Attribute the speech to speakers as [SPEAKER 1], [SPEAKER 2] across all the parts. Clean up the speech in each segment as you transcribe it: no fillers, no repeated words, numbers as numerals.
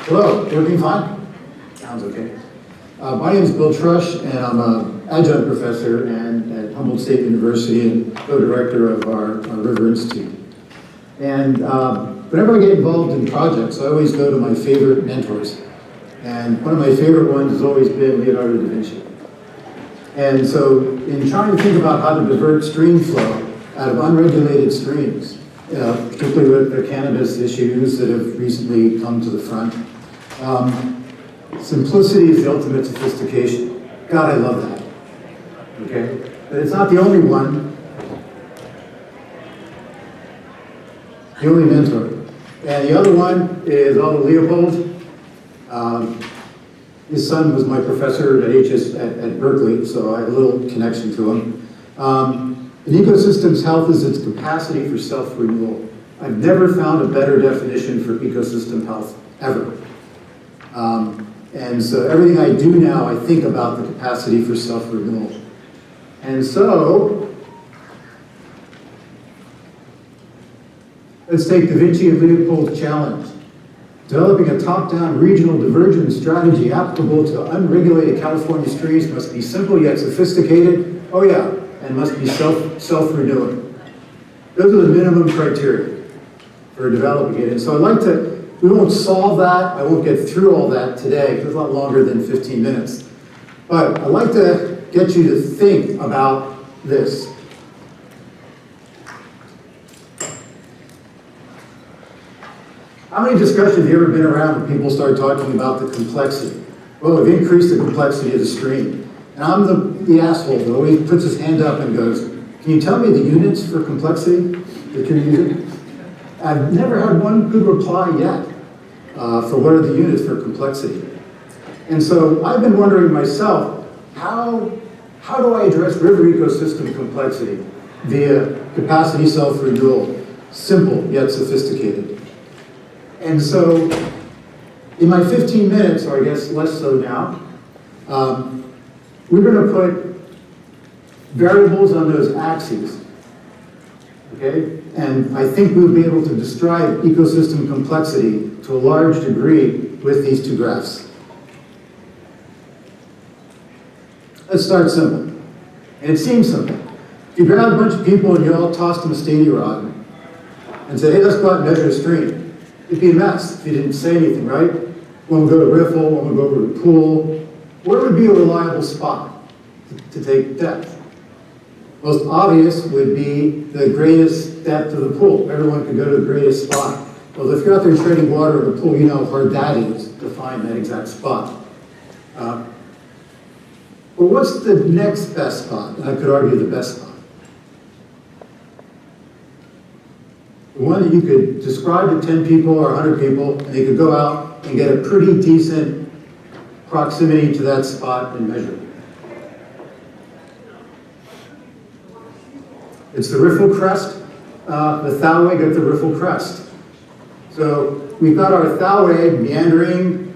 [SPEAKER 1] Hello, everything fine? Sounds okay. My name is Bill Trush, and I'm an adjunct professor at Humboldt State University and co-director of our River Institute. And whenever I get involved in projects, I always go to my favorite mentors. And one of my favorite ones has always been Leonardo da Vinci. And so in trying to think about how to divert stream flow out of unregulated streams, particularly with the cannabis issues that have recently come to the front, simplicity is the ultimate sophistication. God, I love that. Okay? But it's not the only one. The only mentor. And the other one is Otto Leopold. His son was my professor at Berkeley, so I have a little connection to him. An ecosystem's health is its capacity for self-renewal. I've never found a better definition for ecosystem health, ever. And so everything I do now, I think about the capacity for self-renewal. And so, let's take Da Vinci and Leopold's challenge. Developing a top-down regional divergence strategy applicable to unregulated California streams must be simple yet sophisticated, oh yeah, and must be self-renewing. Those are the minimum criteria for developing it. And so I'd like to, we won't solve that, I won't get through all that today, because it's a lot longer than 15 minutes. But I'd like to get you to think about this. How many discussions have you ever been around when people start talking about the complexity? Well, we've increased the complexity of the stream. And I'm the asshole that always puts his hand up and goes, can you tell me the units for complexity that you're using? I've never had one good reply yet for what are the units for complexity. And so I've been wondering myself, how do I address river ecosystem complexity via capacity self-renewal, simple yet sophisticated? And so, in my 15 minutes, or I guess less so now, we're going to put variables on those axes, okay? And I think we'll be able to describe ecosystem complexity to a large degree with these two graphs. Let's start simple. And it seems simple. If you grab a bunch of people and you all toss them a stady rod and say, hey, let's go out and measure a stream, it'd be a mess if you didn't say anything, right? When we go to Riffle, when we go over to the pool, where would be a reliable spot to take depth? Most obvious would be the greatest depth of the pool. Everyone could go to the greatest spot. Well, if you're out there trading water in the pool, you know how hard that is to find that exact spot. But what's the next best spot? And I could argue the best spot. The one that you could describe to 10 people or 100 people, and they could go out and get a pretty decent proximity to that spot and measure it. It's the Riffle Crest, the Thalweg at the Riffle Crest. So we've got our Thalweg meandering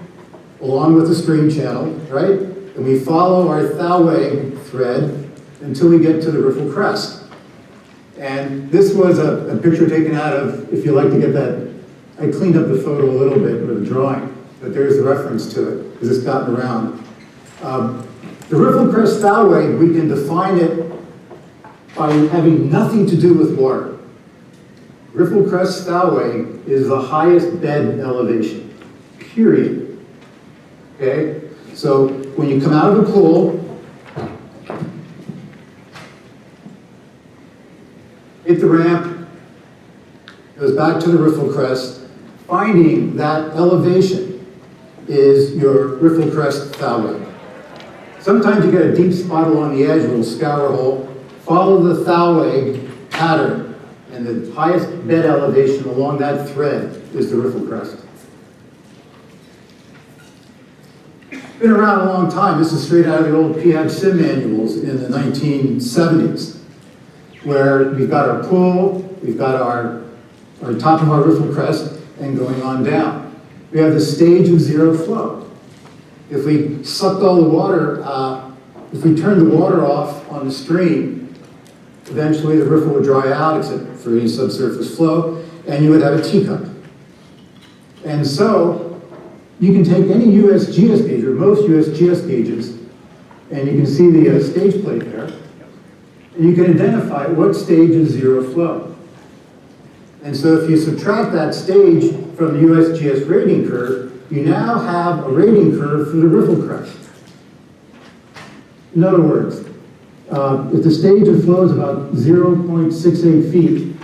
[SPEAKER 1] along with the stream channel, right? And we follow our Thalweg thread until we get to the Riffle Crest. And this was a picture taken out of, if you like to get that, I cleaned up the photo a little bit with the drawing, but there's the reference to it, because it's gotten around. The Riffle Crest Thalweg, we can define it by having nothing to do with water. Riffle Crest Thalweg is the highest bed elevation, period. Okay? So when you come out of the pool, hit the ramp, goes back to the Riffle Crest. Finding that elevation is your Riffle Crest Thalweg. Sometimes you get a deep spot along the edge, a little scour hole. Follow the Thalweg pattern, and the highest bed elevation along that thread is the Riffle Crest. Been around a long time. This is straight out of the old PHAB sim manuals in the 1970s. Where we've got our pool, we've got our top of our Riffle Crest, and going on down. We have the stage of zero flow. If we sucked all the water, if we turned the water off on the stream, Eventually, the riffle would dry out, except for any subsurface flow, and you would have a teacup. And so, you can take any USGS gauge, or most USGS gauges, and you can see the stage plate there, and you can identify what stage is zero flow. And so if you subtract that stage from the USGS rating curve, you now have a rating curve for the riffle crest. In other words, if the stage of flow is about 0.68 feet,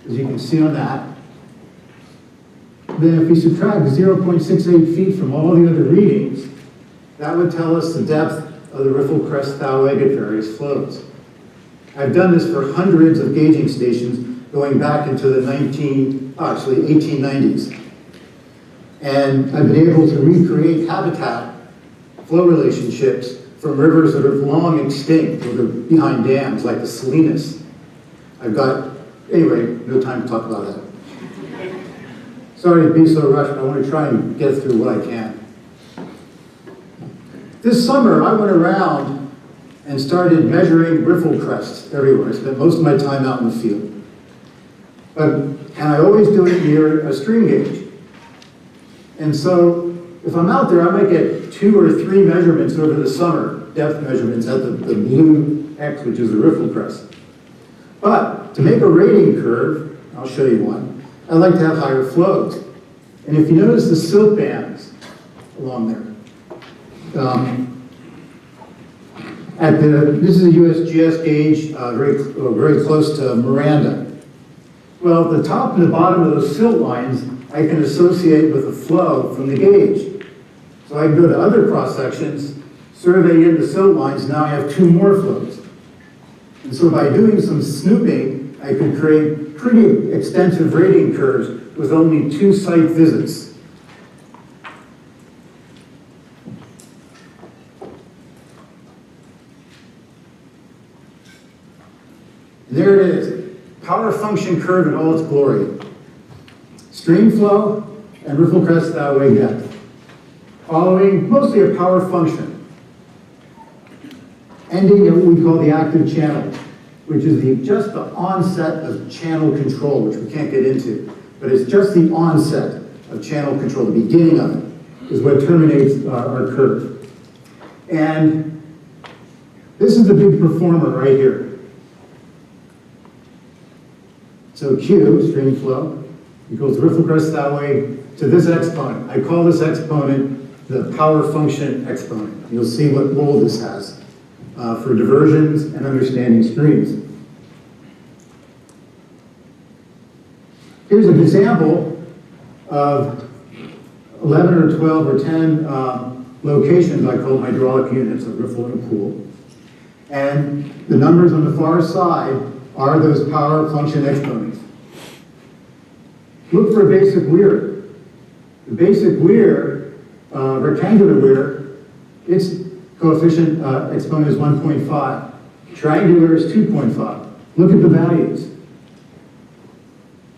[SPEAKER 1] as you can see on that, then if we subtract 0.68 feet from all the other readings, that would tell us the depth of the riffle crest Thalweg at various flows. I've done this for hundreds of gauging stations going back into the 1890s. And I've been able to recreate habitat flow relationships from rivers that are long extinct or they're behind dams like the Salinas. Anyway, no time to talk about that. Sorry to be so rushed, but I want to try and get through what I can. This summer, I went around and started measuring riffle crests everywhere. I spent most of my time out in the field. And I always do it near a stream gauge. And so, if I'm out there, I might get 2 or 3 measurements over the summer, depth measurements at the blue X, which is the riffle crest. But to make a rating curve, I'll show you one, I like to have higher flows. And if you notice the silt bands along there, this is a USGS gauge, very close to Miranda. Well, the top and the bottom of those silt lines I can associate with the flow from the gauge. So I can go to other cross sections, survey in the silt lines, now I have 2 more flows. And so by doing some snooping, I could create pretty extensive rating curves with only 2 site visits. And there it is, power function curve in all its glory. Stream flow and riffle crest Thalweg depth, following mostly a power function, ending at what we call the active channel, which is just the onset of channel control, which we can't get into, but it's just the onset of channel control, the beginning of it, is what terminates our curve. And this is the big performer right here. So Q, stream flow, equals riffle crest Thalweg to this exponent. I call this exponent the power function exponent. You'll see what role this has for diversions and understanding streams. Here's an example of 11 or 12 or 10 locations I call hydraulic units of riffle in a pool. And the numbers on the far side are those power function exponents. Look for a basic weir. The basic weir, rectangular weir, its coefficient exponent is 1.5. Triangular is 2.5. Look at the values.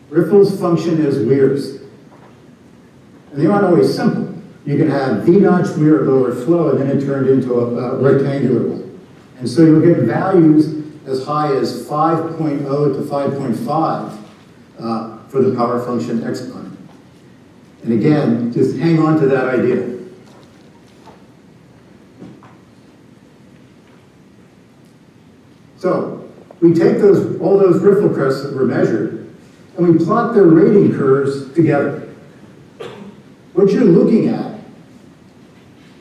[SPEAKER 1] Riffle's function is weirs. And they aren't always simple. You can have V-notch weir at lower flow and then it turned into a rectangular one. And so you'll get values as high as 5.0 to 5.5 for the power function exponent. And again, just hang on to that idea. So we take all those riffle crests that were measured and we plot their rating curves together. What you're looking at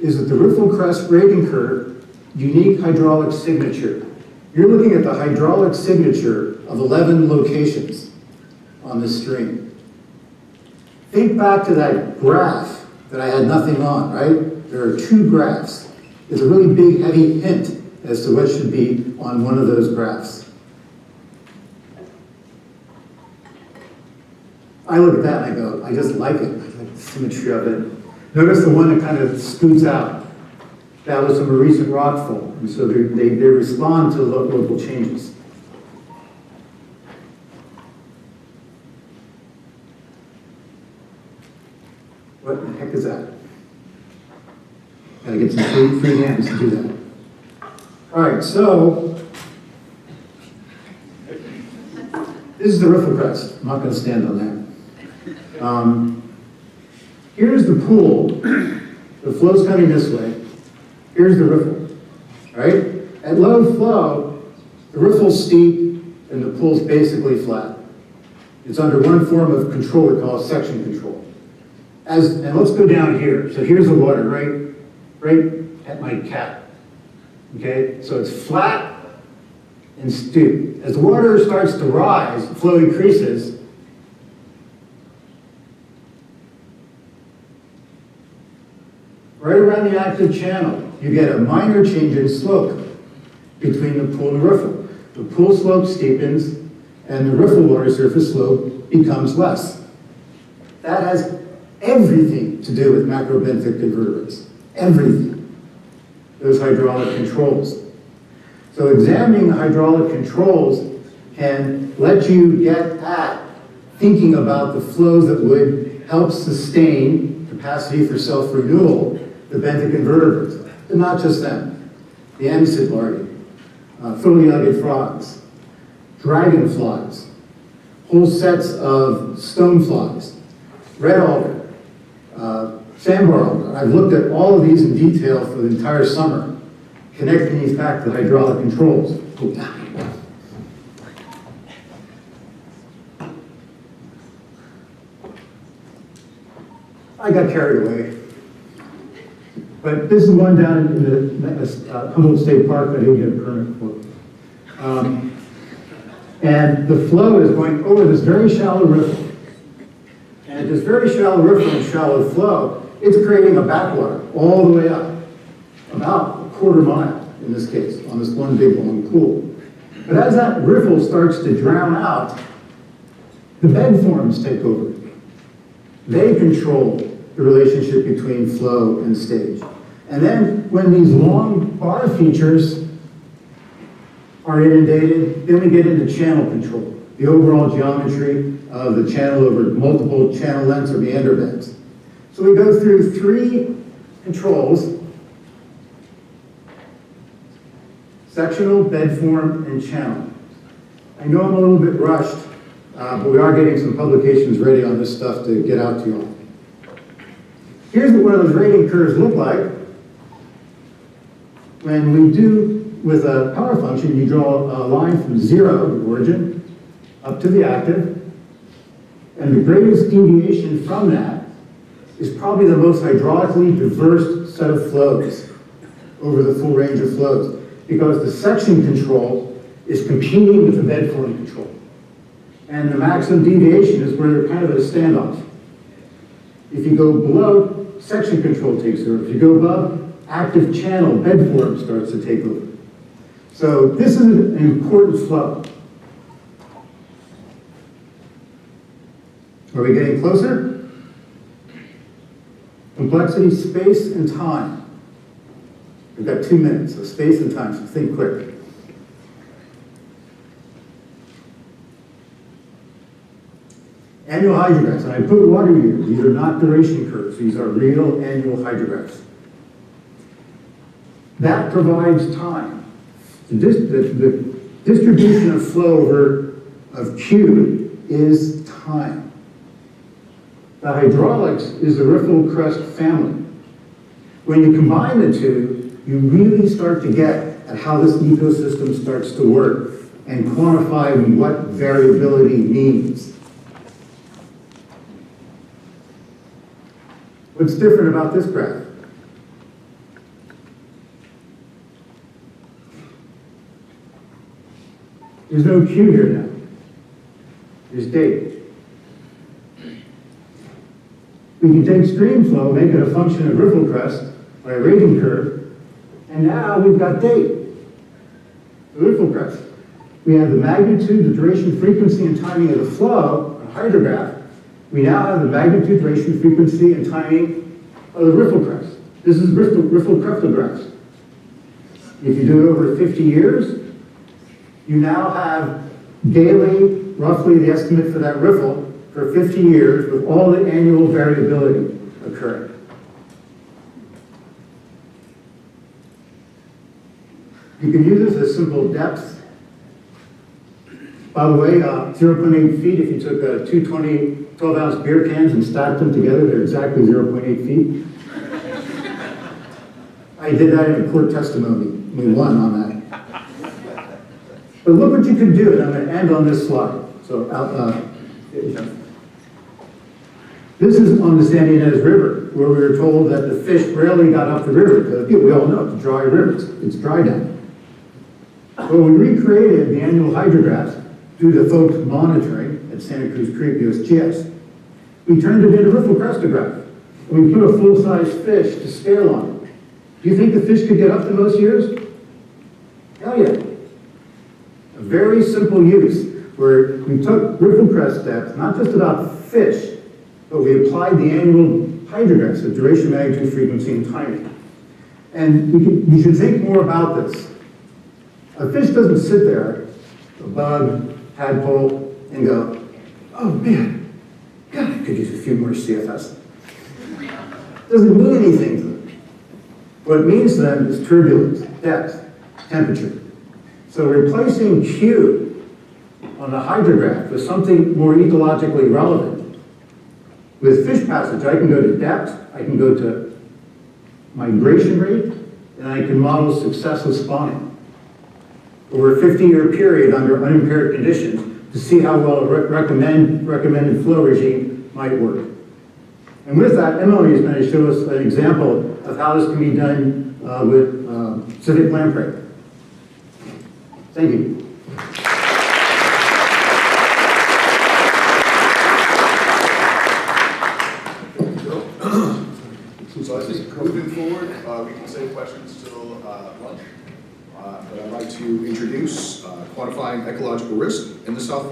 [SPEAKER 1] is that the riffle crest rating curve, unique hydraulic signature. You're looking at the hydraulic signature of 11 locations on this stream. Think back to that graph that I had nothing on, right? There are 2 graphs. It's a really big, heavy hint as to what should be on one of those graphs. I look at that and I go, I just like it. I like the symmetry of it. Notice the one that kind of scoots out. That was from a recent rockfall, and so they respond to local changes. What the heck is that? Gotta get some free hands to do that. All right, so This is the Riffle Crest. I'm not going to stand on that. Here's the pool. The flow's coming this way. Here's the riffle, right? At low flow, the riffle's steep and the pool's basically flat. It's under one form of control we call section control. And let's go down here. So here's the water, right at my cap. Okay, so it's flat and steep. As the water starts to rise, flow increases. Right around the active channel, you get a minor change in slope between the pool and the riffle. The pool slope steepens, and the riffle water surface slope becomes less. That has everything to do with macrobenthic convertebrates. Everything. Those hydraulic controls. So examining the hydraulic controls can let you get at thinking about the flows that would help sustain capacity for self-renewal, the benthic invertebrates. But not just them. The ammonid larvae, filly-legged frogs, dragonflies, whole sets of stoneflies, red alder, sandbar alder. I've looked at all of these in detail for the entire summer, connecting these back to hydraulic controls. I got carried away. But this is one down in the Humboldt State Park that I didn't get a permit for. And the flow is going over this very shallow riffle. And at this very shallow riffle and shallow flow, it's creating a backwater all the way up, about a quarter mile in this case, on this one big long pool. But as that riffle starts to drown out, the bed forms take over. They control the relationship between flow and stage. And then when these long bar features are inundated, then we get into channel control, the overall geometry of the channel over multiple channel lengths or meander beds. So we go through three controls: sectional, bed form, and channel. I know I'm a little bit rushed, but we are getting some publications ready on this stuff to get out to you all. Here's what one of those rating curves look like. When we do, with a power function, you draw a line from zero, the origin, up to the active, and the greatest deviation from that is probably the most hydraulically diverse set of flows over the full range of flows, because the section control is competing with the bed form control. And the maximum deviation is where they're kind of at a standoff. If you go below, section control takes over. If you go above, active channel, bed form starts to take over. So this is an important flow. Are we getting closer? Complexity, space, and time. We've got 2 minutes, so space and time, so think quick. Annual hydrographs, and I put water here. These are not duration curves. These are real annual hydrographs. That provides time. The distribution of flow over of Q is time. The hydraulics is the Riffle Crest family. When you combine the two, you really start to get at how this ecosystem starts to work and quantify what variability means. What's different about this graph? There's no Q here now. There's date. We can take stream flow, make it a function of Riffle Crest by a rating curve, and now we've got date. The Riffle Crest. We have the magnitude, the duration, frequency, and timing of the flow, a hydrograph. We now have the magnitude, duration, frequency, and timing of the Riffle Crest. This is Riffle creftographs. If you do it over 50 years, you now have daily, roughly the estimate for that riffle for 50 years with all the annual variability occurring. You can use this as simple depth By the way, 0.8 feet, if you took two 12-ounce beer cans and stacked them together, they're exactly 0.8 feet. I did that in a court testimony. We won on that. But look what you can do, and I'm going to end on this slide. So, this is on the San Ynez River, where we were told that the fish rarely got up the river, because we all know it's a dry river, it's dry down. Well, we recreated the annual hydrographs due to folks monitoring at Santa Cruz Creek USGS. We turned it into riffle crestograph, and we put a full-size fish to scale on it. Do you think the fish could get up to most years? Hell yeah. A very simple use, where we took riffle crest depth, not just about fish, but we applied the annual hydrographs, the duration, magnitude, frequency, and timing. And you should think more about this. A fish doesn't sit there, a bug, tadpole, and go, oh man, God, I could use a few more CFS. Doesn't mean anything to them. What it means to them is turbulence, depth, temperature. So replacing Q on the hydrograph with something more ecologically relevant. With fish passage, I can go to depth, I can go to migration rate, and I can model successive spawning over a 50-year period under unimpaired conditions to see how well a recommended flow regime might work. And with that, Emily is going to show us an example of how this can be done with civic lamprey. Thank you.
[SPEAKER 2] So I think moving forward, we can save questions till lunch. But I'd like to introduce quantifying ecological risk in the South.